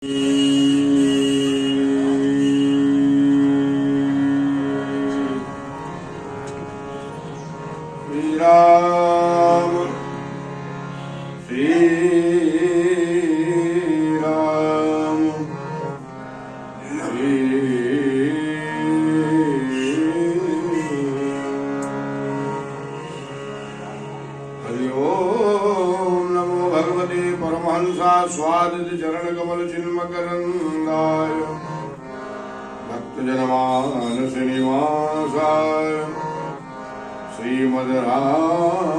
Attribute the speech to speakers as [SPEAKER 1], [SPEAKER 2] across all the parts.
[SPEAKER 1] राम श्री राम श्री हरि ओम नमो भगवते परमहंसा स्वादित चरण कमल चिन्मकरंदाय भक्तजनमानस निवासाय श्रीमद् रामचंद्राय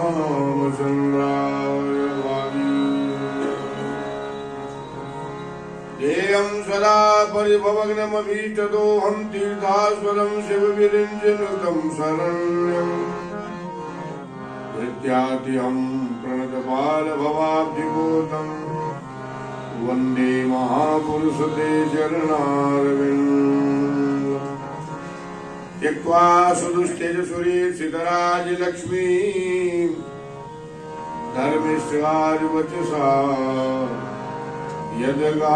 [SPEAKER 1] देयं सदा परिभवग्नमभीष्टदोहं तीर्थास्पदं शिवविरिञ्जनुतं शरण्यं प्रत्याद्यं प्रणतपालभवाब्धिभूतं वन्दे महापुरुषते चरणारविन्दम् त्यक्त्वा सुदुष्टेजसुरेक्षितराजलक्ष्मी धर्मिष्ठार्वचसा यदगादरण्यम्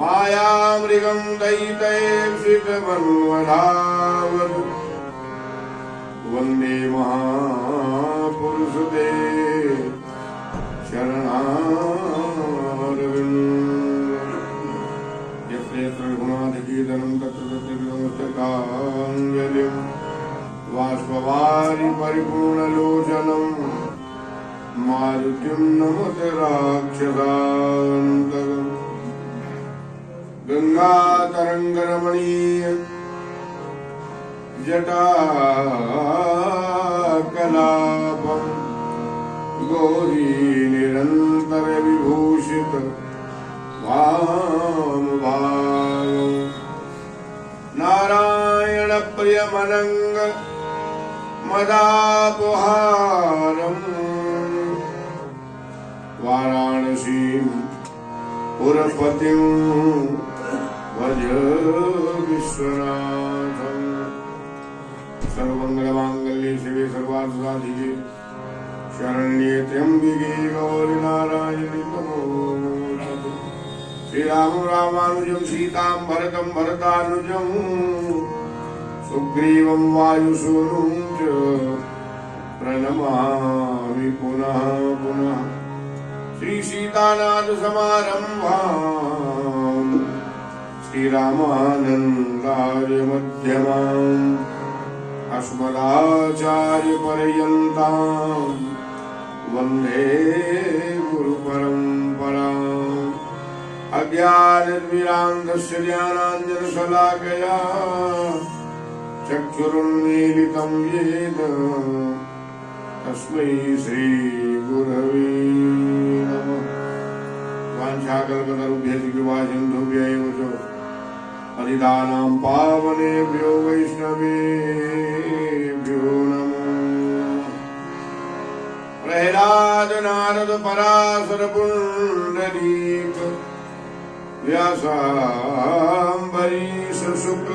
[SPEAKER 1] मायामृगं दयितैर्षितमन्वधावत् वन्दे महापुरुषते शरणारविन्दम् यत्र गुणाधिकीर्तनं तत्र तत्काञ्जलिं बाष्पवारि परिपूर्णलोचनं मारुतिं नमत राक्षसान्तकम् गंगातरङ्गरमणीय जटाकलापं गौरी निरन्तर विभूषित वामभागं नारायण प्रियमनंग मदापहारं वाराणसीं पुरपतिं भज विश्वनाथं सर्वमंगलमांगल्ये शिवे सर्वार्थसाधिके शरण्ये त्र्यंबिके गौरी नारायणी नमोस्तुते श्रीराम रामानुजं सीतां भरतं भरतानुजं सुग्रीवं वायुसूनुं च प्रणमामि पुनः पुनः श्री सीतानाथसमारम्भां श्रीरामानन्दार्यमध्यमाम् अस्मदाचार्यपर्यन्तां वन्दे गुरुपरम्पराम् अज्ञानतिमिरान्धस्य ज्ञानाञ्जनशलाकया चक्षुरुन्मीलितं येन तस्मै श्रीगुरवे नमः। वाञ्छाकल्पतरुभ्यश्च कृपासिन्धुभ्यैव च पतितानां पावनेभ्यो वैष्णवेभ्यो नमः। प्रह्लाद नारद पराशर पुण्डरीक व्यासाम्बरीश शुक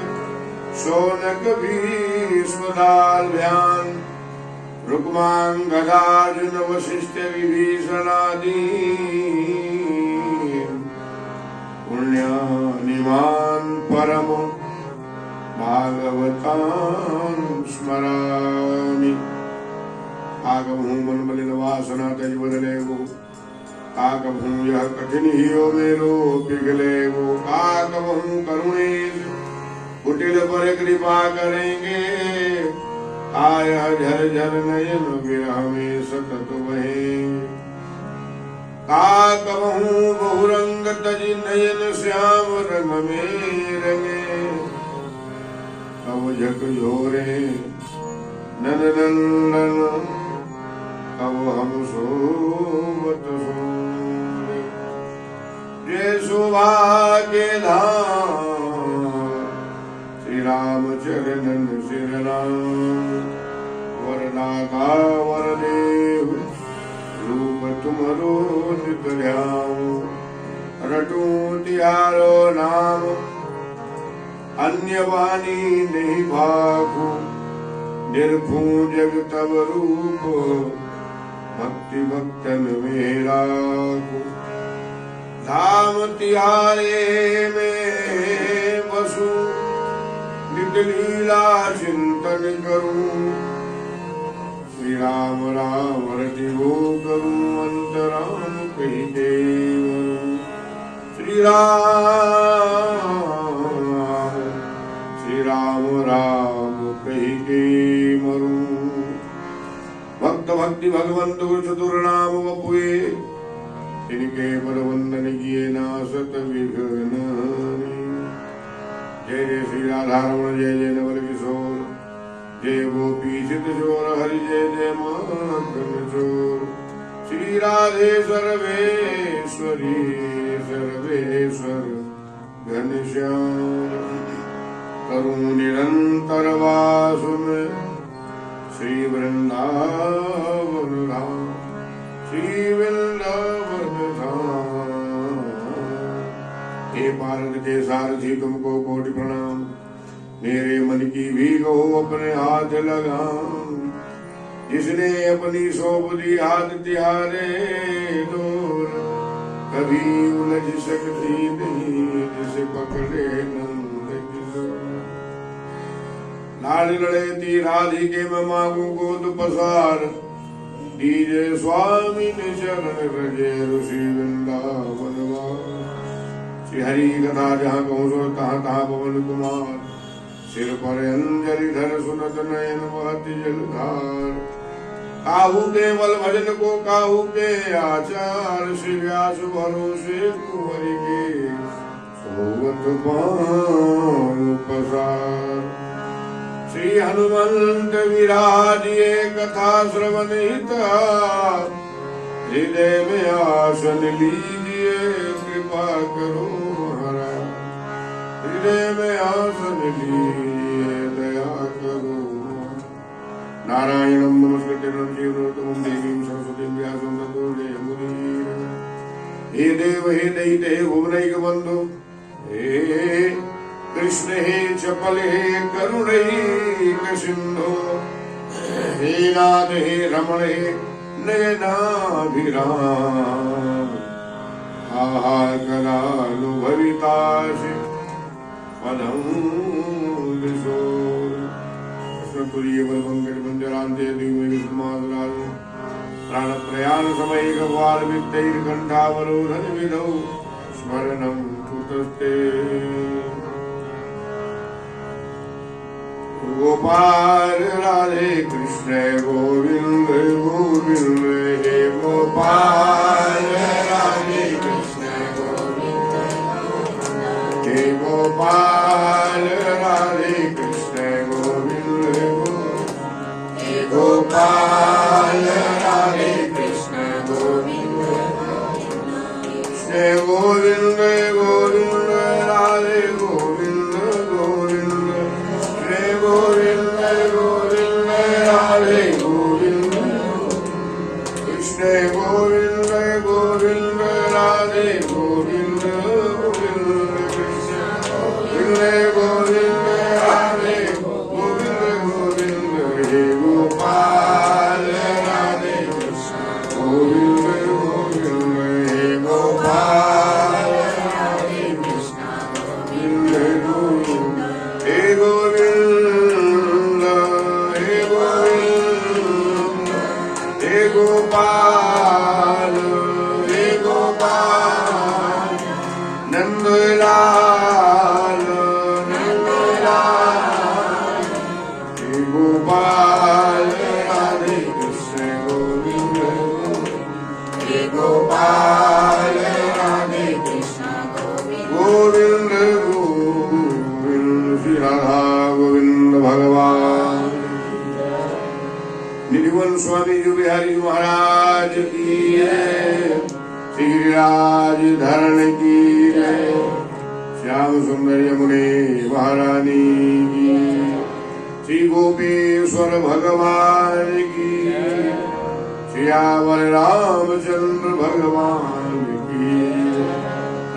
[SPEAKER 1] शौनक भीष्मदाल्भ्यान् रुक्माङ्गदार्जुन वसिष्ठ विभीषणादीन् पुण्यानिमान् परम भागवतान् स्मरामि। आगमहु मन मलिन वासना तजबदलेगो काकभूं यह कठिन हियो मेरो पिघलेगो काकभूं करुणेश कुटिल पर कृपा करेंगे आय झर झर नयन विरह में सतत बहे काकभूं बहुरंग तजि नयन श्याम रंग में रंगे अब झक झोरे नन नंदन अब हम सोवत सोए जय सौभाग्य धाम श्री रामचरणन सिरनाम वरदाता वरदेव रूप तुमरो नित ध्यान रटू तिहारो नाम अन्य वाणी नहीं भागो निर्भू जग तब रूप भक्ति भक्तन मेरा को धाम तिहारे में बसू नित लीला चिंतन करूं श्री राम राम रति वो करूं अंतराम कही देव श्री राम राम कही के मरूं भक्त भक्ति भगवंत चतुर नाम वपुए इनके पर वंदन किए नासत विघ्न जय जय श्री राधा रमण जय जय नवल किशोर जय गोपी चित चोर हरि जय जय माखन चोर श्री राधे सर्वेश्वरी सर्वेश्वर घनश्याम करूं निरंतर वास में श्री वृंदावन धाम श्री वृंदावन धाम हे पारद के सारथी तुमको कोटि प्रणाम मेरे मन की भी कहो अपने हाथ लगाम जिसने अपनी सौंप दी हाथ तिहारे डोर कभी उलझ सकती नहीं जिसे पकड़े नंद किशोर लाड लड़ेती राधिके मैं मांगू गोद पसार दीजे स्वामी ने चरण रजे ऋषि वृंदावन श्री हरि कथा जहाँ कहूँ सो तहाँ तहाँ पवन कुमार सिर पर अंजलि धर सुनत नयन महति जलधार काहू के बल भजन को काहू के आचार श्री व्यास भरोसे कुंवरी के सोवत पान पसार श्री हनुमंत विराजिए कथा श्रवण हिता हृदय में आसन लीजिए कृपा करो महाराज हृदय में आसन लीजिए दया करो नारायणं नमस्कृत्य नरं चैव नरोत्तमं देवीं सरस्वतीं व्यासं ततो जयमुदीरये हे देव हे दैत्य हे भुवनैक बंधु हे कृष्ण हे चपल हे करुण हे सिंधु हे नाथ हे रमण हे नयनाभिराम हाहाकरानुभवितासि पदं किशोर कृष्णपुरीय बलवंकट मंजरान्ते दिव्य विष्णुमादराज प्राण प्रयाण समय गवार वित्तैर्कण्ठावरोधन विधौ स्मरणं कुतस्ते गोपाल राधे कृष्ण गोविंद गोविंद हे गोपाल राधे कृष्ण गोविंद हे गोपाल राधे कृष्ण गोविंद हे गोपाल राधे कृष्ण गोविंद कृष्ण गोविंद गोविंद राधे गोविंद गोविंद गोविंद गोविंद राधे गोविंद कृष्ण गोविंद गोविंद राधे गोविंद गोविंद कृष्ण गोविंद गोविंद राधे गोविंद गोविंद हे गोपाल राधे कृष्ण गोविंद गोविंद हे गोपाल राधे कृष्ण गोविंद गोविंद हे गोविंद गोपाल हे गोपाल नंदलाल नंदलाल हे गोपाल राधे कृष्ण गोविंद हे गोपाल राधे कृष्ण गोविंद गोविंद श्री राधा गोविंद भगवान निधिवन स्वामी जी बिहारी महाराज की है श्री राज धरण की है श्याम सुंदर यमुने महारानी की श्री गोपेश्वर भगवान की श्यामल रामचंद्र भगवान की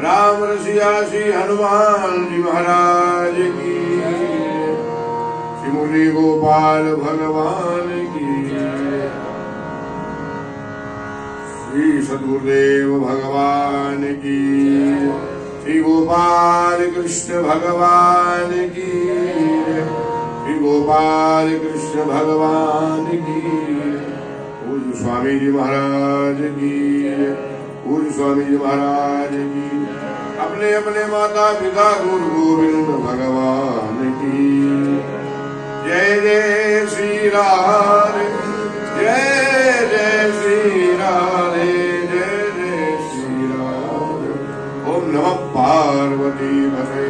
[SPEAKER 1] राम रसिया श्री हनुमान जी महाराज की श्री मुरली गोपाल भगवान की सद्गुरुदेव भगवान की, श्री गोपाल कृष्ण भगवान की, श्री गोपाल कृष्ण भगवान की। पूज्य स्वामी जी महाराज की, पूज्य स्वामी जी महाराज की। अपने अपने माता पिता गुरु गोविंद भगवान की। जय जय श्री राधे, जय जय श्री राधे, जय जय श्री राधे। ओम नमः पार्वती पते,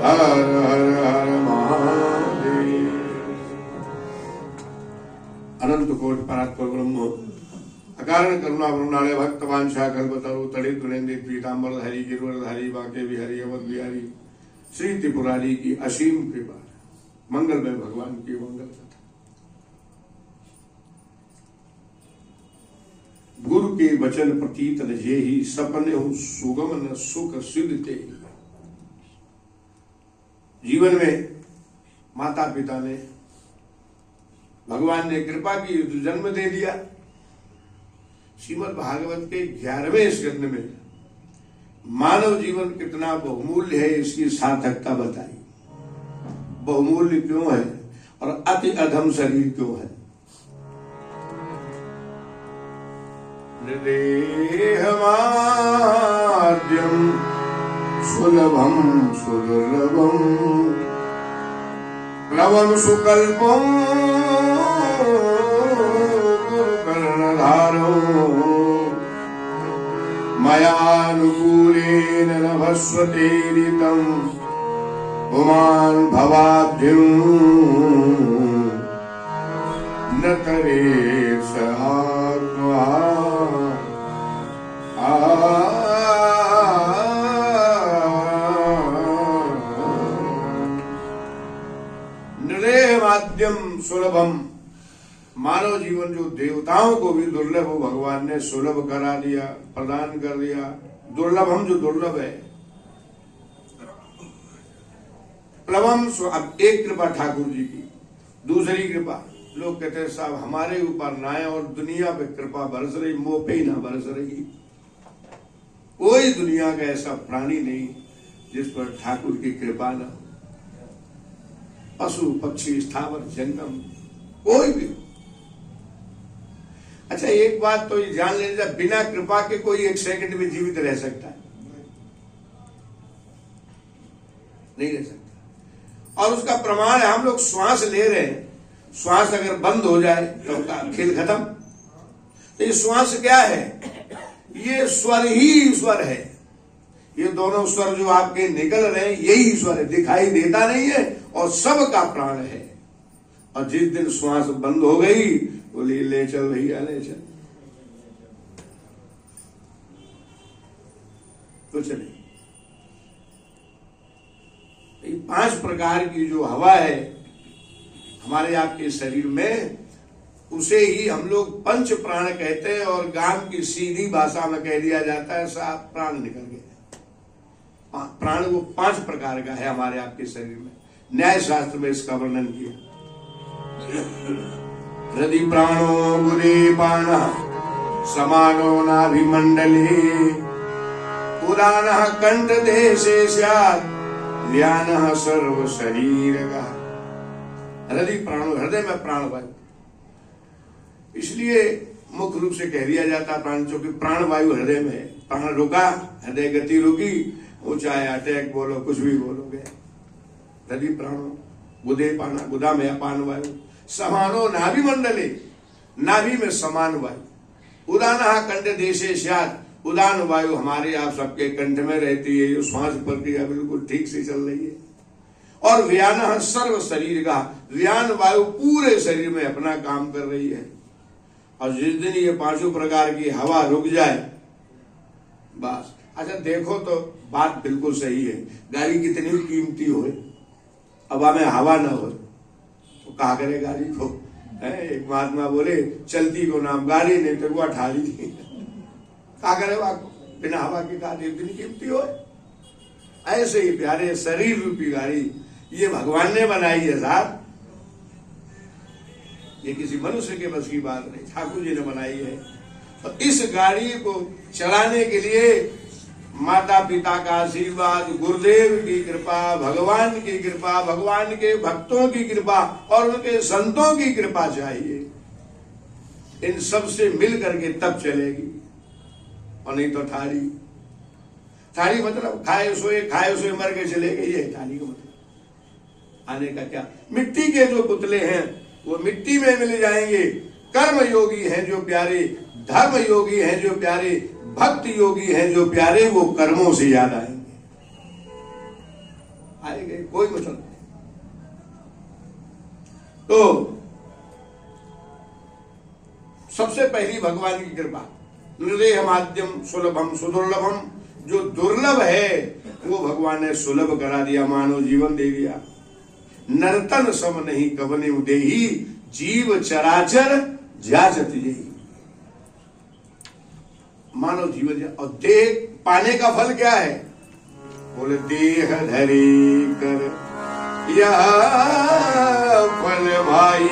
[SPEAKER 1] हर हर हर महादेव। अनंत कोटि परात्पर ब्रह्म अकारण करुणा वरुणालय भक्तवान कल्पतरु तड़ित तुलेंदे पीताम्बर हरि गिरवरधारी बाके बिहारी अवध बिहारी श्री त्रिपुरारी की असीम कृपा। मंगलमय भगवान की मंगल कथा। गुरु के वचन प्रतीत न जेहि, सपने हो सुगम न सुख सिद्धते। जीवन में माता पिता ने, भगवान ने कृपा की, जन्म दे दिया। श्रीमद् भागवत के 11वें स्कंद में मानव जीवन कितना बहुमूल्य है इसकी सार्थकता बताई। बहुमूल्य क्यों है और अति अधम शरीर क्यों है। देहमाद्यम सुलभम सुदुर्लभम प्लवम सुकल्पम कर्णधारो मयानुकूलेन नभस्वतेरितं पुमान् भवाब्धिं न करे सहात्मा। नृदेहमाद्यम सुलभम, मानव जीवन जो देवताओं को भी दुर्लभ हो भगवान ने सुलभ करा दिया, प्रदान कर दिया। दुर्लभम जो दुर्लभ है। प्लवम, अब एक कृपा ठाकुर जी की, दूसरी कृपा लोग कहते हैं साहब हमारे ऊपर ना है और दुनिया पे कृपा बरस रही, मुंह पे ही ना बरस रही। कोई दुनिया का ऐसा प्राणी नहीं जिस पर ठाकुर की कृपा ना हो। पशु पक्षी स्थावर जंगम कोई भी। अच्छा एक बात तो ये जान लेना, बिना कृपा के कोई एक सेकंड में जीवित रह सकता है? नहीं रह सकता। और उसका प्रमाण है, हम लोग श्वास ले रहे हैं, श्वास अगर बंद हो जाए तो खेल खत्म। तो ये श्वास क्या है? ये स्वर ही ईश्वर है। ये दोनों स्वर जो आपके निकल रहे हैं यही ईश्वर है, दिखाई देता नहीं है और सबका प्राण है। और जिस दिन श्वास बंद हो गई बोली ले चल भैया ले चल, कुछ नहीं। 5 प्रकार की जो हवा है हमारे आपके शरीर में, उसे ही हम लोग पंच प्राण कहते हैं और गांव की सीधी भाषा में कह दिया जाता है सात प्राण निकल गए। प्राण वो 5 प्रकार का है हमारे आपके शरीर में। न्याय शास्त्र में इसका वर्णन किया। हृदि प्राणो गुदे पाण समानो नाभिमंडले उदानः कंठ देशे स्यात् व्यानः सर्व शरीरगः। हृदय प्राणो, हृदय में प्राण वायु, इसलिए मुख्य रूप से कह दिया जाता प्राण, क्योंकि प्राण वायु हृदय में है। प्राण रुका, हृदय गति रुकी, वो चाहे अटैक बोलो कुछ भी बोलोगे। हृदय प्राणो गुदे पाना, गुदा में अपान वायु, समानो नाभि मंडले, नाभि में समान वायु। उदानः कंठ देशे स्यात्, उदान वायु हमारे आप सबके कंठ में रहती है। ये श्वास प्रक्रिया बिल्कुल ठीक से चल रही है। और व्यानः सर्व शरीर का, व्यान वायु पूरे शरीर में अपना काम कर रही है। और जिस दिन ये 5 प्रकार की हवा रुक जाए बस। अच्छा देखो तो बात बिल्कुल सही है, गाड़ी कितनी भी कीमती हो, हवा में हवा ना हो तो कहा करे गाड़ी को। एक महात्मा बोले चलती को नाम गाड़ी, नहीं तो वो ठाली थी। कहा करे बिना हवा की गाड़ी इतनी कीमती हो। ऐसे ही प्यारे शरीर रूपी गाड़ी ये भगवान ने बनाई है साहब, ये किसी मनुष्य के बस की बात नहीं, ठाकुर जी ने बनाई है। तो इस गाड़ी को चलाने के लिए माता पिता का आशीर्वाद, गुरुदेव की कृपा, भगवान की कृपा, भगवान के भक्तों की कृपा और उनके संतों की कृपा चाहिए। इन सब से मिल करके तब चलेगी, और नहीं तो थारी मतलब खाए सोए मर के चले गए, ये थाली का मतलब। आने का क्या, मिट्टी के जो पुतले हैं वो मिट्टी में मिल जाएंगे। कर्म योगी हैं जो प्यारे, धर्म योगी हैं जो प्यारे, भक्त योगी हैं जो प्यारे, वो कर्मों से याद आएंगे, कोई मतलब नहीं। तो सबसे पहली भगवान की कृपा, निर्देह माध्यम सुलभम सुदुर्लभम, जो दुर्लभ है वो भगवान ने सुलभ करा दिया, मानव जीवन दे दिया। नर्तन सम नहीं कवने उदेही, जीव चराचर जाजत यही। मानव जीवन, और देह पाने का फल क्या है? बोले देह धरी कर यह फल भाई,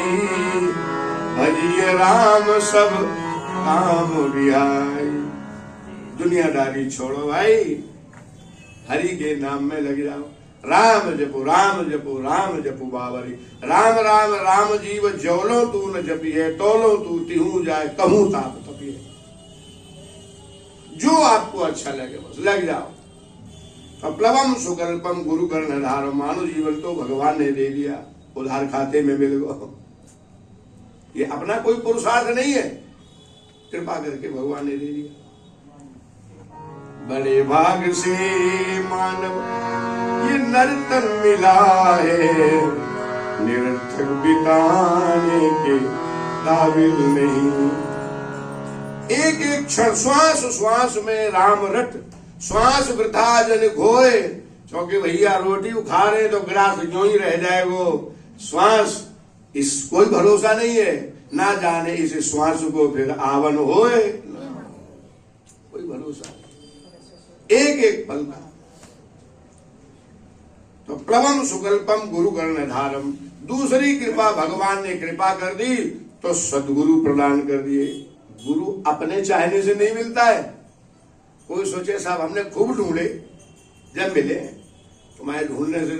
[SPEAKER 1] भजिए राम सब काम बिहाई। दुनियादारी छोड़ो भाई, हरि के नाम में लग जाओ। राम जपो राम जपो राम जपो बावरी, राम राम राम जीव जौलो तू न जपिए, तोलो तू तिहू जाए कहूं ताप तपिए। जो आपको अच्छा लगे बस लग जाओ। प्लवम सुकल्पम गुरु कर्णधारम, मानव जीवन तो भगवान ने दे दिया, उधार खाते में मिल गो। ये अपना कोई पुरुषार्थ नहीं है, कृपा करके भगवान ने दे दिया। बड़े भाग से मानव ये नर्तन मिला है, निरर्थक बिताने के काबिल नहीं। एक एक क्षण श्वास श्वास में राम रट, श्वास वृथा जन घोए। क्योंकि भैया रोटी खा रहे तो गिलास यूं ही रह जाए, वो श्वास इस कोई भरोसा नहीं है, ना जाने इस श्वास को फिर आवन होए, कोई भरोसा नहीं। एक एक पल का तो प्लवम सुकल्पम गुरु कर्णधारम। दूसरी कृपा, भगवान ने कृपा कर दी तो सदगुरु प्रदान कर दिए। गुरु अपने चाहने से नहीं मिलता है। कोई सोचे साहब हमने खूब ढूंढे, जब मिले तुम्हारे ढूंढने से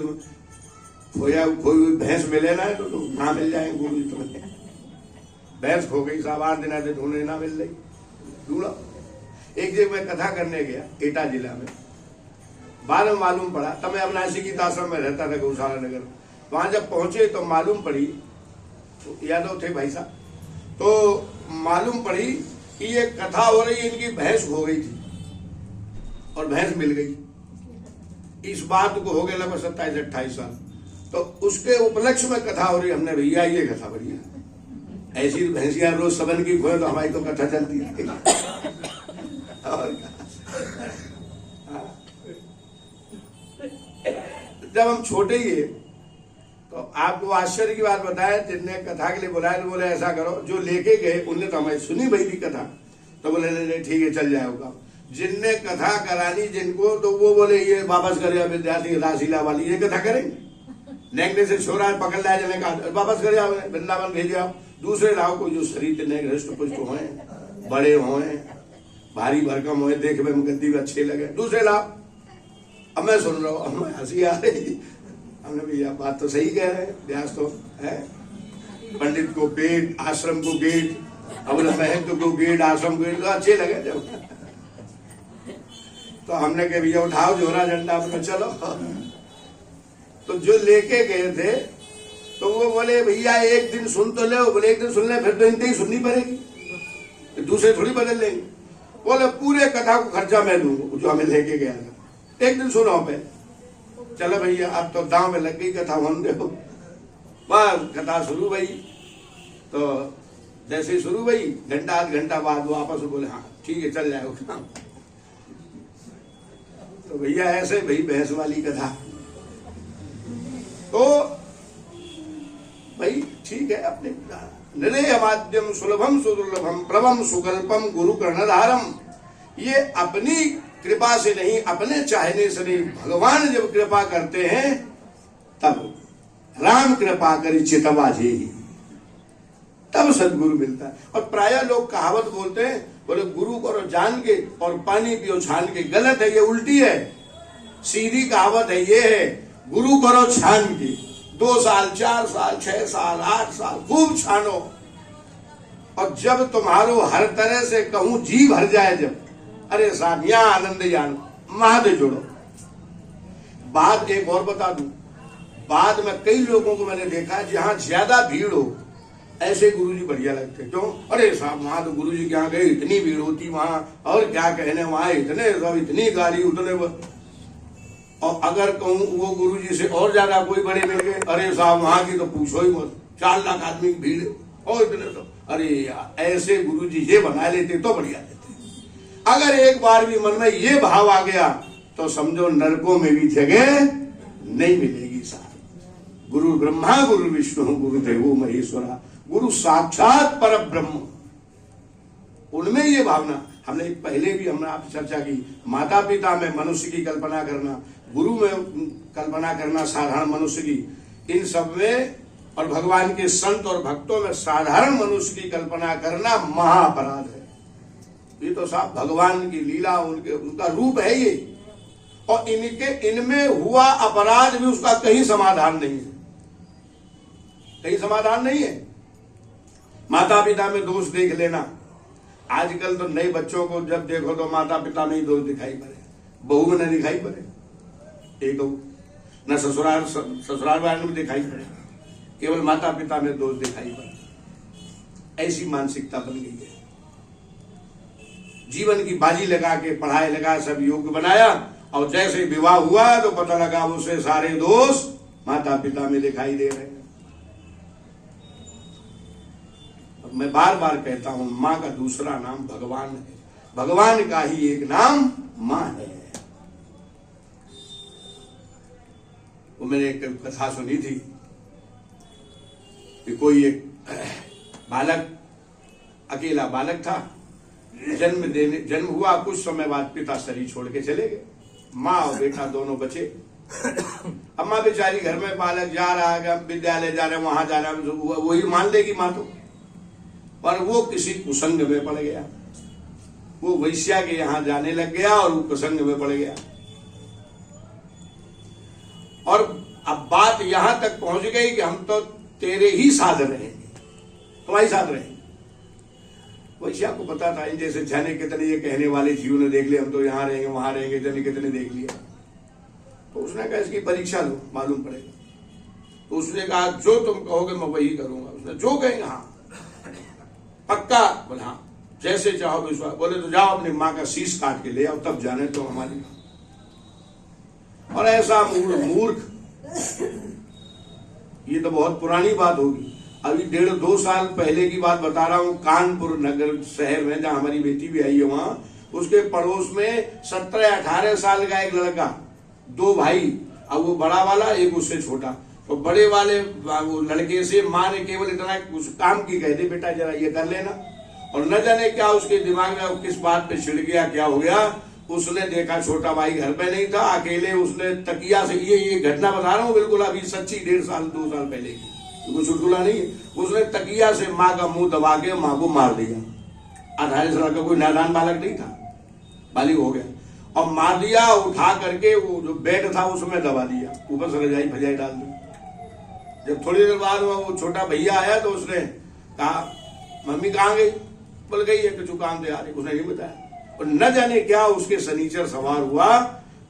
[SPEAKER 1] खोया कोई भैंस मिले ना तो ना मिल जाए गुरु जी तुम्हें। भैंस खो गई साहब, 8 दिन से ढूंढने ना मिल रही, ढूंढो। एक जगह मैं कथा करने गया एटा जिला में, बाद में मालूम पड़ा, तब मैं अपना नासिक आश्रम में रहता था गौशाला नगर। वहां जब पहुंचे तो मालूम पड़ी, तो यादव थे भाई साहब, तो मालूम पड़ी कि ये कथा हो रही, इनकी भैंस खो गई थी और भैंस मिल गई। इस बात को हो गए लगभग 27-28 साल। तो उसके उपलक्ष्य में कथा हो रही, हमने भैया ये कथा बढ़िया, ऐसी भैंसियां रोज सबन की खोए तो हमारी तो कथा चलती थी। और जब हम छोटे ही है तो आपको आश्चर्य की बात बताया, जिनने कथा के लिए बुलाया तो बोले ऐसा करो, जो लेके गए उनने तो हमारी सुनी भाई थी कथा, तो बोले नहीं ठीक है चल जाएगा। जिनने कथा करानी जिनको, तो वो बोले ये वापस करे विद्यार्थी राशिला वाली ये कथा करेंगे, नेकने से छोरा पकड़ लाया, जने कहा वापस कर जाओ, वृंदावन भेज जाओ, दूसरे लाओ को जो शरीर नेक हृष्ट पुष्ट होए, बड़े होए, भारी भरकम होए, देखने में गद्दी में अच्छे लगे, दूसरे लाओ। अब मैं सुन रहा हूँ, हमें हंसी आ रही, हमने भैया बात तो सही कह रहे हैं, व्यास तो है, पंडित को पेट, आश्रम को गेट, अब महंत को गेट, आश्रम को गेट, तो अच्छे लगे जब। तो हमने कहा भैया उठाओ जोरा झंडा अपना चलो। तो जो लेके गए थे तो वो बोले भैया एक दिन सुन तो ले, बोले एक दिन सुन ले फिर तो इनते ही सुननी पड़ेगी, दूसरे थोड़ी बदल लेंगे। बोले पूरे कथा को खर्चा मैं दूंगा जो हमें लेके गया था, एक दिन सुनो पे। चलो भैया अब तो दांव में लग गई कथा, हम देखो बस कथा शुरू भई। तो जैसे शुरू भई घंटा आध घंटा बाद वो आपस में बोले हाँ ठीक है चल जाएगा। तो भैया ऐसे भाई भैंस वाली कथा, तो भाई ठीक है अपने निलय माध्यम सुलभम सुदुर्लभम प्रभम सुकल्पम गुरु कर्णधारम। ये अपनी कृपा से नहीं, अपने चाहने से नहीं, भगवान जब कृपा करते हैं तब राम कृपा करी चितवा जी, तब सदगुरु मिलता है। और प्राय लोग कहावत बोलते हैं बोले गुरु करो जान के और पानी पियो छान के। गलत है, ये उल्टी है। सीधी कहावत है, ये है गुरु करो छान के। 2 साल 4 साल 6 साल 8 साल खूब छानो, और जब तुम्हारो हर तरह से कहूं जी भर जाए, जब अरे साहब यहां आनंद जान महादेव जोड़ो। बात एक और बता दूं, बाद में कई लोगों को मैंने देखा है जहां ज्यादा भीड़ हो ऐसे गुरुजी बढ़िया लगते। क्यों? अरे साहब वहां तो गुरुजी के यहाँ गए इतनी भीड़ होती वहां, और क्या कहने वहां इतने सब इतनी गाड़ी उतने। और अगर कहूं वो गुरुजी से और ज्यादा कोई बड़े मिल गए, अरे साहब वहां की तो पूछो ही मत, 4 लाख आदमी की भीड़ और इतने सब। अरे यार ऐसे गुरुजी ये बना लेते तो बढ़िया लेते। अगर एक बार भी मन में ये भाव आ गया तो समझो नरकों में भी जगह नहीं मिलेगी साहब। गुरु ब्रह्मा गुरु विष्णु गुरु देवो महेश्वरा, गुरु साक्षात पर ब्रह्म, उनमें ये भावना। हमने पहले भी हमने आपसे चर्चा की, माता पिता में मनुष्य की कल्पना करना, गुरु में कल्पना करना साधारण मनुष्य की, इन सब में और भगवान के संत और भक्तों में साधारण मनुष्य की कल्पना करना महाअपराध है। ये तो साहब भगवान की लीला, उनका रूप है ये, और इनमें हुआ अपराध भी उसका कहीं समाधान नहीं है, कहीं समाधान नहीं है। माता पिता में दोष देख लेना, आजकल तो नए बच्चों को जब देखो तो माता पिता में ही दोष दिखाई पड़े, बहू में न दिखाई पड़े, एक न ससुराल वाले में दिखाई पड़े, केवल माता पिता में दोष दिखाई पड़े। ऐसी मानसिकता बन गई है। जीवन की बाजी लगा के पढ़ाई लगा सब योग्य बनाया, और जैसे विवाह हुआ तो पता लगा उसे सारे दोष माता पिता में दिखाई दे रहे हैं। मैं बार बार कहता हूं, मां का दूसरा नाम भगवान है, भगवान का ही एक नाम मां है। वो मैंने एक कथा सुनी थी कि कोई एक बालक, अकेला बालक था, जन्म हुआ, कुछ समय बाद पिता शरीर छोड़ के चले गए, माँ और बेटा दोनों बचे। अम्मा बेचारी घर में, बालक जा रहा है विद्यालय जा रहे हैं, वहां जा रहा है, वही मान लेगी माँ तो, पर वो किसी कुसंग में पड़ गया, वो वैश्या के यहां जाने लग गया और वो कुसंग में पड़ गया। और अब बात यहां तक पहुंच गई कि हम तो तेरे ही साथ रहेंगे, तुम्हारे साथ रहेंगे। वैश्या को पता था इन जैसे जाने कितने ये कहने वाले जीव ने देख लिया, हम तो यहाँ रहेंगे वहां रहेंगे, जाने कितने देख लिया। तो उसने कहा इसकी परीक्षा लो, मालूम पड़ेगा। तो उसने कहा जो तुम कहोगे मैं वही करूंगा। उसने जो कहेंगे हाँ पक्का, बोला हाँ जैसे चाहो विश्वास। बोले तो जाओ अपनी माँ का शीश काट के ले आओ, तब जाने तो हमारी। और ऐसा मूर्ख, ये तो बहुत पुरानी बात होगी, अभी 1.5-2 साल पहले की बात बता रहा हूँ। कानपुर नगर शहर में जहाँ हमारी बेटी भी आई है, वहां उसके पड़ोस में 17-18 साल का एक लड़का, 2 भाई, अब वो बड़ा वाला एक उससे छोटा। तो बड़े वाले वो लड़के से माँ ने केवल इतना उस काम की कह दे, बेटा जरा ये कर लेना। और न जाने क्या उसके दिमाग में किस बात पे छिड़ गया, क्या हो गया, उसने देखा छोटा भाई घर पे नहीं था, अकेले उसने तकिया से, ये घटना बता रहा हूँ बिल्कुल अभी सच्ची, 1.5 साल 2 साल पहले की, कुछ चुटकुला नहीं है। उसने तकिया से माँ का मुंह दबा के माँ को मार दिया। 18 साल का कोई नादान बालक नहीं था, बालिग हो गया, और मार दिया। उठा करके वो जो बेड था उसमें दबा दिया, ऊपर से रजाई भजाई डाल दी। जब थोड़ी देर बाद वो छोटा भैया आया तो उसने कहा मम्मी कहाँ गई? बोल गई है कि काम से आ रही, उसने नहीं बताया। और न जाने क्या उसके सनीचर सवार हुआ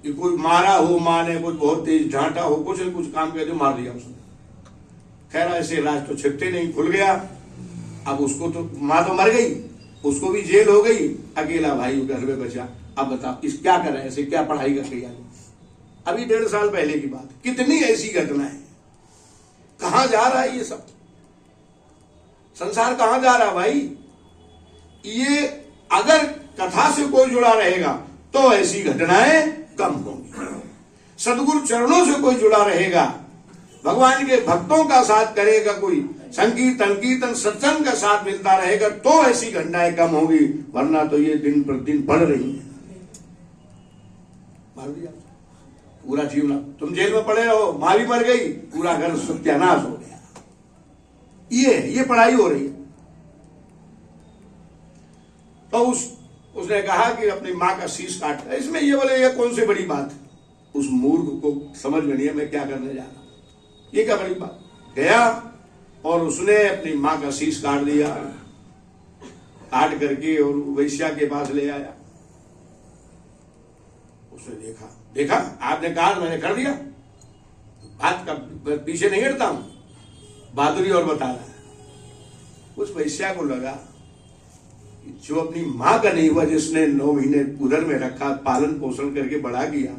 [SPEAKER 1] कि कोई मारा हो माँ ने, कुछ बहुत तेज डांटा हो, कुछ न कुछ काम करके मार दिया उसने। खैर ऐसे राज तो छिपते नहीं, खुल गया। अब उसको तो माँ तो मर गई, उसको भी जेल हो गई, अकेला भाई घर में बचा। अब बताओ इस क्या कर रहे, ऐसे क्या पढ़ाई कर रही है? अभी 1.5 साल पहले की बात। कितनी ऐसी घटनाएं, कहां जा रहा है ये सब? संसार कहां जा रहा है भाई? ये अगर कथा से कोई जुड़ा रहेगा तो ऐसी घटनाएं कम होंगी। सदगुरु चरणों से कोई जुड़ा रहेगा, भगवान के भक्तों का साथ करेगा, कोई संकीर्तन कीर्तन सत्संग का साथ मिलता रहेगा तो ऐसी घटनाएं कम होगी, वरना तो ये दिन प्रतिदिन बढ़ रही है। मार दिया पूरा जीवन, तुम जेल में पड़े रहो, माँ भी मर गई, पूरा घर सत्यानाश हो गया। ये पढ़ाई हो रही है। तो उसने कहा कि अपनी माँ का शीश काट। इसमें ये बोले ये कौन सी बड़ी बात है? उस मूर्ख को समझ में नहीं है मैं क्या करने जा रहा हूं, ये क्या बड़ी बात। गया और उसने अपनी माँ का शीश काट दिया, काट करके और वैश्या के पास ले आया। उसने देखा आपने कहा मैंने कर दिया, बात का पीछे नहीं हटता हूं, बहादुरी और बता रहा है। उस वैश्या को लगा जो अपनी माँ का नहीं हुआ, जिसने 9 महीने उदर में रखा, पालन पोषण करके बड़ा किया,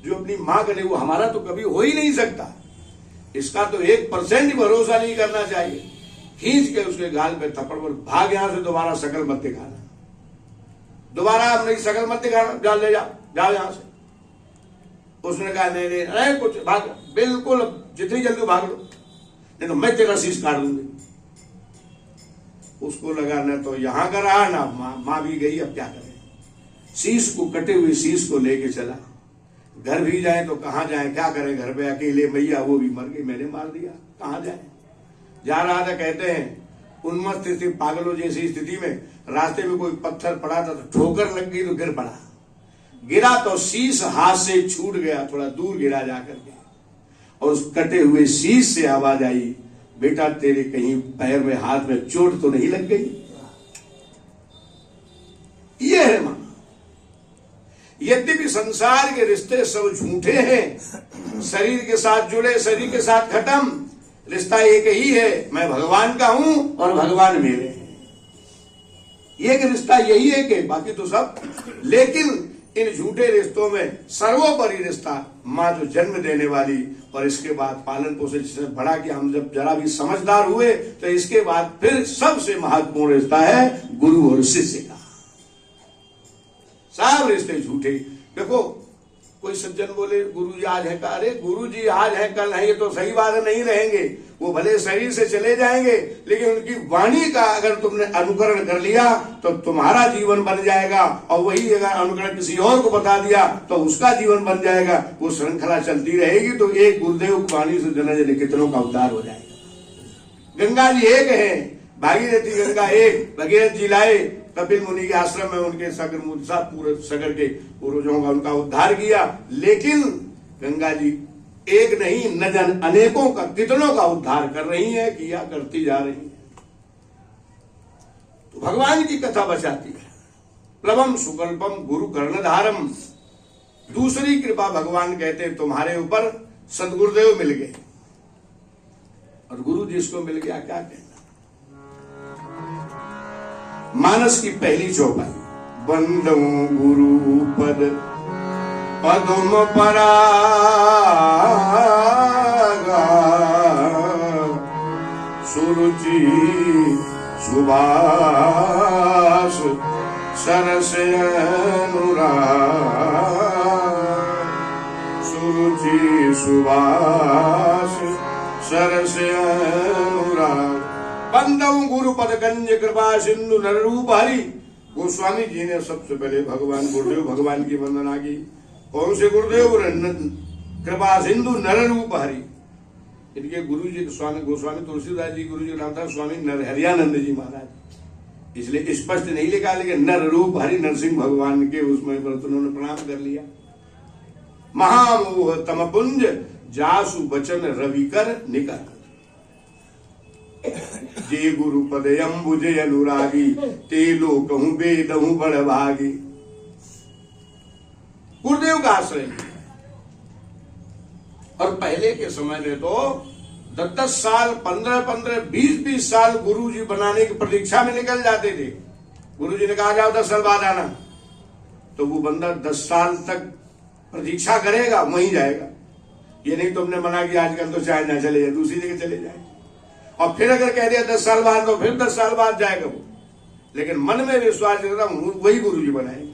[SPEAKER 1] जो अपनी माँ का नहीं हुआ, हमारा तो कभी हो ही नहीं सकता, इसका तो 1% ही भरोसा नहीं करना चाहिए। खींच के उसके गाल पे थप्पड़ पर भाग, यहां से दोबारा शकल मत दिखाना, दोबारा अपनी शकल मत दिखाना, जाओ यहां से। उसने कहा नहीं कुछ भाग, बिल्कुल जितनी जल्दी भाग लो, नहीं तो मैं तेरा शीश काट दूंगी। उसको लगा न तो यहां का रहा ना मां भी गई, अब क्या करें। शीश को, कटे हुए शीश को लेके चला। घर भी जाए तो कहां जाए, क्या करें, घर पे अकेले मैया वो भी मर गई, मैंने मार दिया, कहां जाए। जा रहा था, कहते हैं उन्मत्त स्थिति, पागलों जैसी स्थिति में रास्ते में कोई पत्थर पड़ा था तो ठोकर लग गई तो गिर पड़ा, गिरा तो शीश हाथ से छूट गया, थोड़ा दूर गिरा जाकर के, और उस कटे हुए शीश से आवाज आई, बेटा तेरे कहीं पैर में हाथ में चोट तो नहीं लग गई। ये है मां। यद्यपि संसार के रिश्ते सब झूठे हैं, शरीर के साथ जुड़े, शरीर के साथ खत्म, रिश्ता एक ही है, मैं भगवान का हूं और भगवान मेरे हैं, एक रिश्ता यही है कि बाकी तो सब। लेकिन इन झूठे रिश्तों में सर्वोपरि रिश्ता माँ जो जन्म देने वाली, और इसके बाद पालन पोषण से बड़ा कि हम जब जरा भी समझदार हुए तो इसके बाद फिर सबसे महत्वपूर्ण रिश्ता है गुरु और शिष्य का। सब रिश्ते झूठे। देखो कोई सज्जन बोले गुरुजी आज है, अरे गुरुजी आज है कल है, ये तो सही बात है, नहीं रहेंगे, वो भले शरीर से चले जाएंगे, लेकिन उनकी वाणी का अगर तुमने अनुकरण कर लिया तो तुम्हारा जीवन बन जाएगा, और वही अगर अनुकरण किसी और को बता दिया तो उसका जीवन बन जाएगा। वो श्रृंखला चलती रहेगी तो एक गुरुदेव की वाणी से जन जन कितनों का उद्धार हो जाएगा। गंगा जी एक है, भागीरथी गंगा एक, भगीरथ जी लाए, कपिल मुनि के आश्रम में उनके सगर पूरे सगर के पूर्वजों का उनका उद्धार किया, लेकिन गंगा जी एक नहीं न जान अनेकों का, कितनों का उद्धार कर रही है, किया करती जा रही है। तो भगवान की कथा बचाती है। प्लवम सुकल्पम गुरु कर्णधारम, दूसरी कृपा भगवान कहते हैं तुम्हारे ऊपर सदगुरुदेव मिल गए, और गुरु जिसको मिल गया क्या कहना। मानस की पहली चौपाई, बंदो गुरु पद पदम परागा, सुरुचि सुभाष सरस अनुराग, सुरुचि सुभाष सरस अनुराग। बंदऊ गुरु पद गंज कृपा सिंधु नर रूप हरि। गोस्वामी जी ने सबसे पहले भगवान गुरुदेव भगवान की वंदना की। कौन से गुरुदेव? कृपा सिंधु नर रूप हरि। इनके गुरु जी स्वामी गोस्वामी तुलसीदास जी गुरु जी नाम था स्वामी नरहरियानंद जी महाराज, इसलिए स्पष्ट नहीं लिखा, लेकिन नर रूप हरि नरसिंह भगवान के उसमें उन्होंने प्रणाम कर लिया। महामोह तमपुंज जासु बचन रविकर निकर, जे गुरु पद अम्बुजे अनुरागी, ते लोकहूं बेदहूं बड़भागी। गुरुदेव का आश्रय। और पहले के समय में तो 10-10 साल 15-15 20-20 साल गुरु जी बनाने की प्रतीक्षा में निकल जाते थे। गुरु जी ने कहा जाओ 10 साल बाद आना, तो वो बंदा 10 साल तक प्रतीक्षा करेगा, वहीं जाएगा। ये नहीं तुमने मना किया आजकल तो चाहे ना चले जाए, दूसरी जगह चले जाए, और फिर अगर कह दिया 10 साल बाद तो फिर 10 साल बाद जाएगा वो, लेकिन मन में विश्वास करता वही गुरु जी बनाएंगे।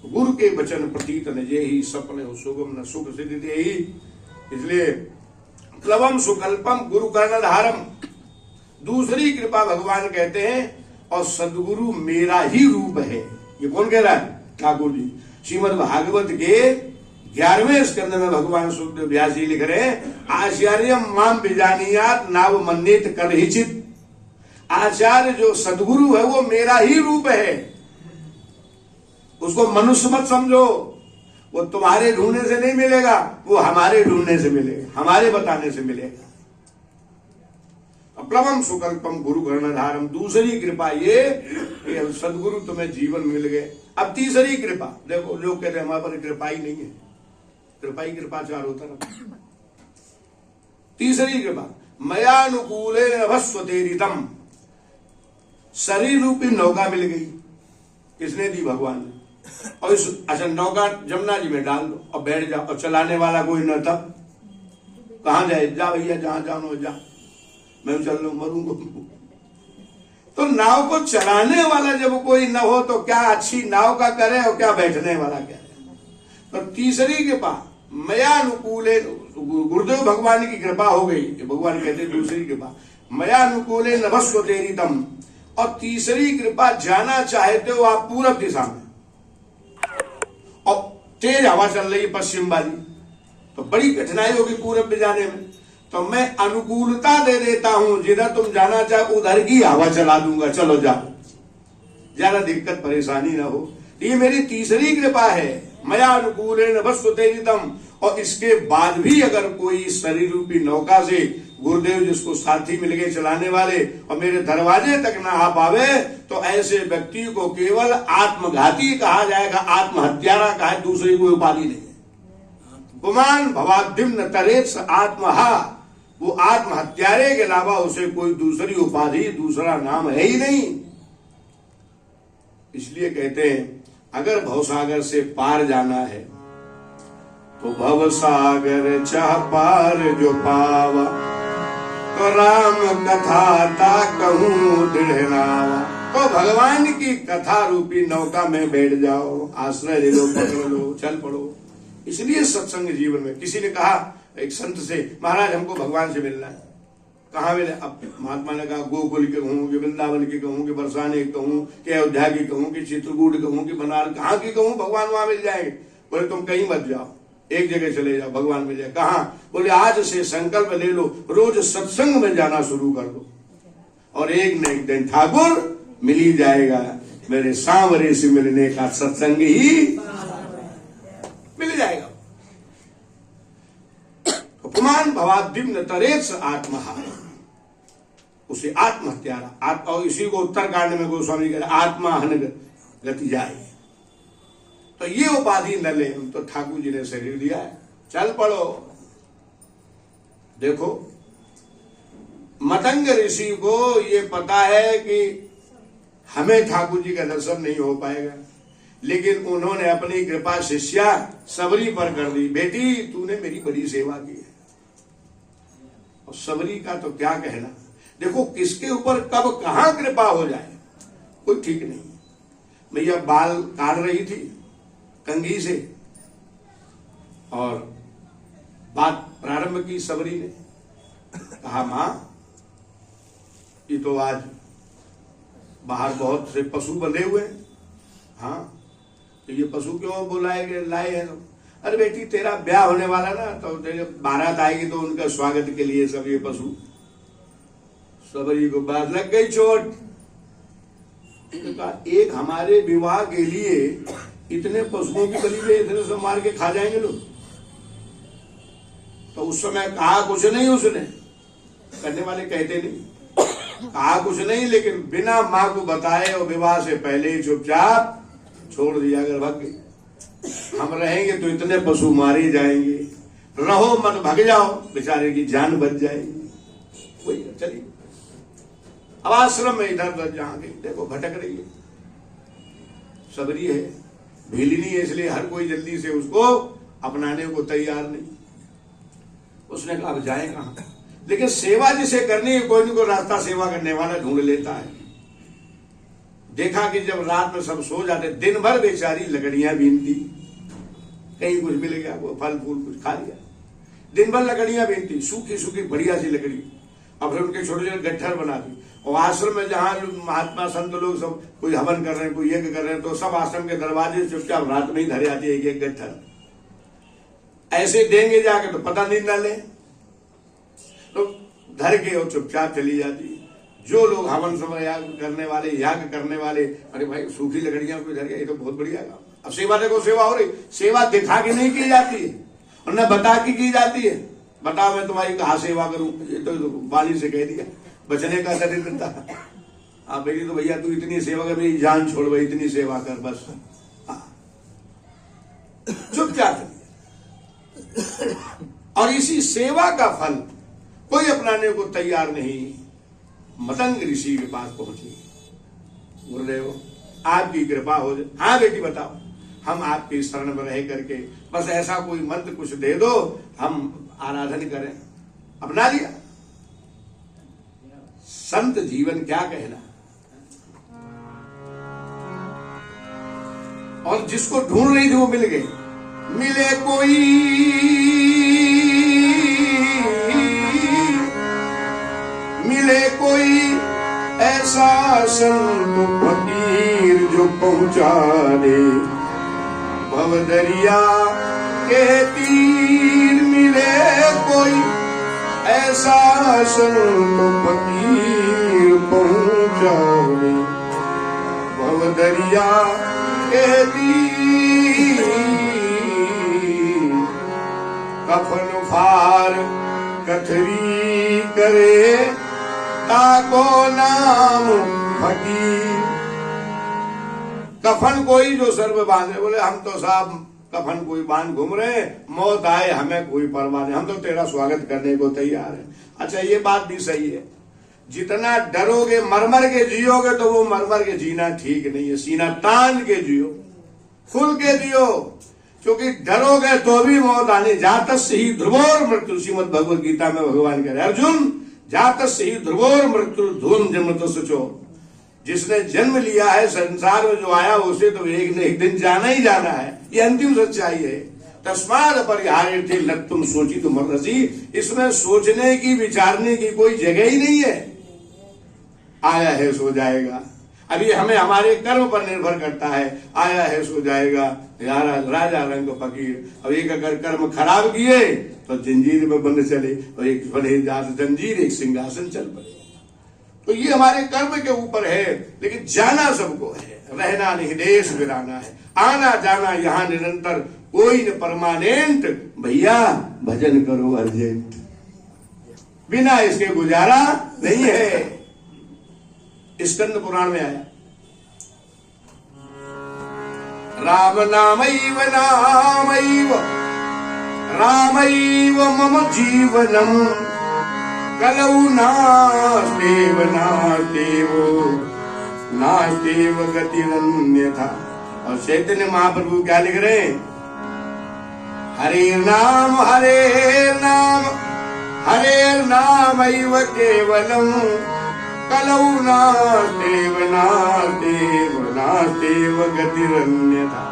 [SPEAKER 1] गुरु के वचन प्रतीत न जेहि, सपने हो सुगम न सुख सिद्धि देहि। इसलिए प्लवम सुकल्पम गुरु कर्णधारम, दूसरी कृपा भगवान कहते हैं, और सदगुरु मेरा ही रूप है। ये कौन कह रहा है? ठाकुर जी। श्रीमद् भागवत के 11वें स्कंद में भगवान सुखदेव व्यास जी लिख रहे हैं, आचार्यम माम बिजानियात नाव मन्नेत करहिचित। आचार्य जो सदगुरु है वो मेरा ही रूप है, उसको मनुष्य मत समझो। वो तुम्हारे ढूंढने से नहीं मिलेगा, वो हमारे ढूंढने से मिलेगा, हमारे बताने से मिलेगा। प्लवम सुकल्पम गुरु कर्णधारम, दूसरी कृपा ये कि सदगुरु तुम्हें जीवन मिल गए। अब तीसरी कृपा देखो, लोग कहते हैं हमारे पर कृपा ही नहीं है, कृपा ही कृपाचार होता रहा। तीसरी कृपा मयानुकूले नभस्वतेरितम, शरीर रूपी नौका मिल गई। किसने दी? भगवान ने। और इस अच्छा नौका जमुना जी में डाल दो और बैठ जाओ, और चलाने वाला कोई न, तब कहां जाए? जा भैया जहां जानो जा, मैं चल लू, मरूंगा। तो नाव को चलाने वाला जब कोई न हो तो क्या अच्छी नाव का करे और क्या बैठने वाला करे। तो तीसरी कृपा मयानुकूले, गुरुदेव भगवान की कृपा हो गई, भगवान कहते दूसरी कृपा मयानुकूले नभस्वतेरितम। और तीसरी कृपा, जाना चाहते हो आप पूरब दिशा में और तेज हवा चल रही है पश्चिम वाली, तो बड़ी कठिनाई होगी पूरब में जाने में, तो मैं अनुकूलता दे देता हूं, जिधर तुम जाना चाहे उधर की हवा चला दूंगा, चलो जाओ, ज्यादा दिक्कत परेशानी ना हो। ये मेरी तीसरी कृपा है, मया अनुकूलेन नभस्वतेरितम। और इसके बाद भी अगर कोई शरीर रूपी नौका से गुरुदेव जिसको साथी मिल गए चलाने वाले और मेरे दरवाजे तक ना आ पावे, तो ऐसे व्यक्ति को केवल आत्मघाती कहा जाएगा, आत्महत्यारा कहा, दूसरी कोई उपाधि नहीं है। गुमान भवाद्दिम्न तरेत्स आत्महा, वो आत्महत्यारे के अलावा उसे कोई दूसरी उपाधि, दूसरा नाम है ही नहीं। इसलिए कहते हैं अगर भवसागर से पार जाना है तो भवसागर चाह पार जो पावा, तो राम कथा ता कहूं दृढ़ नावा। तो भगवान की कथा रूपी नौका में बैठ जाओ, आश्रय ले लो, पकड़ लो, चल पड़ो। इसलिए सत्संग जीवन में किसी ने कहा एक संत से, महाराज हमको भगवान से मिलना है। कहाँ मिले? अब महात्मा ने कहा गोकुल के कहूँ कि वृंदावन की कहूँ कि बरसाने की कहूँ कि अयोध्या की कहूँ कि चित्रकूट कहूँ कि बनारस, कहाँ की कहूँ, भगवान वहां मिल जाएंगे। बोले तुम कहीं मत जाओ, एक जगह चले जाओ, भगवान मिल जाए। कहाँ? बोले आज से संकल्प ले लो, रोज सत्संग में जाना शुरू कर दो और एक न एक दिन ठाकुर मिल ही जाएगा। मेरे सांवरे से मिलने का सत्संग ही मिल जाएगा। अपमान भवाद्दिम्न तरेत्स आत्महा, उसे आत्महत्यारा। और इसी को उत्तरकांड में गोस्वामी कह रहे आत्माहन गति जाए। तो ये उपाधि न ले, तो ठाकुर जी ने शरीर दिया है, चल पड़ो। देखो मतंग ऋषि को ये पता है कि हमें ठाकुर जी का दर्शन नहीं हो पाएगा, लेकिन उन्होंने अपनी कृपा शिष्या सबरी पर कर दी। बेटी तूने मेरी बड़ी सेवा की है। और सबरी का तो क्या कहना, देखो किसके ऊपर कब कहां कृपा हो जाए कोई ठीक नहीं। मैया बाल काट रही थी कंघी से और बात प्रारंभ की सबरी ने, कहा मां ये तो आज बाहर बहुत से पशु बंधे हुए हैं। हाँ तो ये पशु क्यों बुलाए गए लाए हैं? तो अरे बेटी तेरा ब्याह होने वाला ना, तो बारात आएगी तो उनका स्वागत के लिए सब ये पशु। सबरी को बात लग गई चोट। तो कहा एक हमारे विवाह के लिए इतने पशुओं की बलि में इतने सब मार के खा जाएंगे लोग। तो उस समय कहा कुछ नहीं, उसने करने वाले कहते नहीं, कहा कुछ नहीं, लेकिन बिना मां को बताए और विवाह से पहले ही चुपचाप छोड़ दिया। अगर भग गई हम रहेंगे तो इतने पशु मारे जाएंगे, रहो मत भग जाओ, बेचारे की जान बच जाएगी। वही चलिए अब आश्रम में इधर उधर जहां गई, देखो भटक रही है, सबरी है, भीलिनी है, इसलिए हर कोई जल्दी से उसको अपनाने को तैयार नहीं। उसने कहा अब जाए कहां, लेकिन सेवा जिसे करनी है कोई न कोई रास्ता सेवा करने वाला ढूंढ लेता है। देखा कि जब रात में सब सो जाते, दिन भर बेचारी लकड़ियां बीनती, कहीं कुछ मिल गया वो फल फूल कुछ खा लिया, दिन भर लकड़ियां बीनती, सूखी सूखी बढ़िया सी लकड़ी, और फिर उनके छोटे छोटे गट्ठर बना दी। और आश्रम में जहां महात्मा संत लोग सब कोई हवन कर रहे हैं, कोई यज्ञ कर रहे हैं, तो सब आश्रम के दरवाजे चुपचाप रात में ही धरे आती है एक गट्ठर, ऐसे देंगे जाके तो पता नहीं डाले, तो धर के और चुपचाप चली जाती। जो लोग हवन समय याग करने वाले, अरे भाई सूखी लकड़ियां कोई धर गया, ये तो बहुत बढ़िया काम। अब सेवा देखो, सेवा हो रही, सेवा दिखा के नहीं की जाती है और न बता के की जाती है। बताओ मैं तुम्हारी कहाँ सेवा करूं, ये तो वाणी से कह दिया, बचने का दरिद्रता। हाँ बेटी तो भैया तू इतनी सेवा कर, मेरी जान छोड़ भाई, इतनी सेवा कर बस। चुपचाप। और इसी सेवा का फल कोई अपनाने को तैयार नहीं। मतंग ऋषि के पास पहुंची, गुरुदेव आपकी कृपा हो जाए। हाँ बेटी बताओ, हम आपकी शरण में रह करके बस ऐसा कोई मंत्र कुछ दे दो, हम आराधन करें। अपना लिया। संत जीवन क्या कहना। और जिसको ढूंढ रही थी वो मिल गई। मिले कोई ऐसा संत फकीर जो पहुंचा दे भवदरिया के तीर। मिले कोई ऐसा संत फकीर पहुंचा दे भवदरिया के तीर। कफन फार कथरी करे ताको नाम फकीर। कफन कोई जो सर में बांधे, बोले हम तो साहब कफन कोई बांध घूम रहे, मौत आए हमें कोई परवाह नहीं, हम तो तेरा स्वागत करने को तैयार है। अच्छा ये बात भी सही है, जितना डरोगे मरमर के जियोगे तो वो मरमर के जीना ठीक नहीं है। सीना तान के जियो, खुल के जियो, क्योंकि डरोगे तो भी मौत आने। जातः ही ध्रुवोर मृत्यु, श्रीमद् भगवद गीता में भगवान कह रहे अर्जुन, जातः ही ध्रुवोर मृत्यु धूम जन्म सचो। जिसने जन्म लिया है संसार में जो आया उसे तो एक न एक दिन जाना ही जाना है, ये अंतिम सच्चाई है। तस्माद परिहारे थे लग तुम सोची तुम रसी। इसमें सोचने की विचारने की कोई जगह ही नहीं है। आया है सो जाएगा। अभी हमें हमारे कर्म पर निर्भर करता है। आया है सो जाएगा, यारा राजा रंग फकीर। अब एक अगर कर्म खराब किए तो जंजीर में बंद चले, और एक बने जात जंजीर, एक सिंहासन चल पड़े। तो ये हमारे कर्म के ऊपर है, लेकिन जाना सबको है। रहना नहीं देश बिराना है, आना जाना यहाँ निरंतर, कोई न परमानेंट। भैया भजन करो अर्जेंट, बिना इसके गुजारा नहीं है। स्कंद पुराण में आया, राम नामैव नामैव रामैव मम जीवनम कलौ नास्तेव नास्तेव नास्तेव गतिरन्यथा। और चैतन्य महाप्रभु क्या लिख रहे हैं, हरे नाम हरे नामैव केवलम कलौ नास्तेव नास्तेव नास्तेव गतिरन्यथा।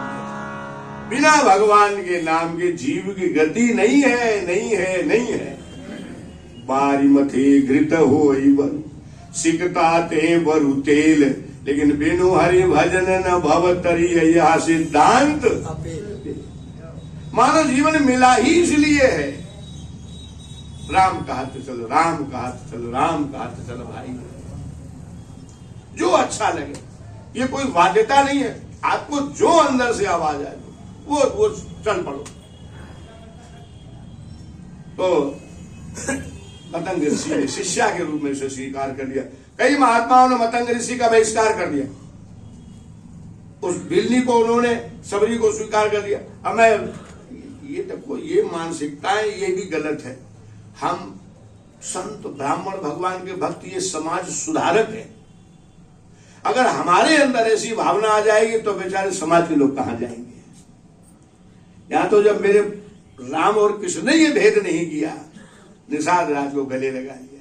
[SPEAKER 1] बिना भगवान के नाम के जीव की गति नहीं है, नहीं है, नहीं है। बारी मथे घृत होई बर सिकता ते बरु तेल, लेकिन बिनु हरि भजन न भव तरी यह सिद्धांत। मानव जीवन मिला ही इसलिए है। राम का हाथ चलो, राम का हाथ चलो, राम का हाथ चलो भाई, जो अच्छा लगे। ये कोई बाध्यता नहीं है, आपको जो अंदर से आवाज आए वो चल पड़ो। तो मतंग ऋषि ने शिष्या के रूप में इसे स्वीकार कर लिया। कई महात्माओं ने मतंग ऋषि का बहिष्कार कर दिया। उस बिल्ली को उन्होंने सबरी को स्वीकार कर दिया। अब मैं ये देखो, ये मानसिकताएं ये भी गलत है। हम संत ब्राह्मण भगवान के भक्त, ये समाज सुधारक है। अगर हमारे अंदर ऐसी भावना आ जाएगी तो बेचारे समाज के लोग कहां जाएंगे। या तो जब मेरे राम और कृष्ण ने ये भेद नहीं किया, निषाद राज को गले लगा लिया।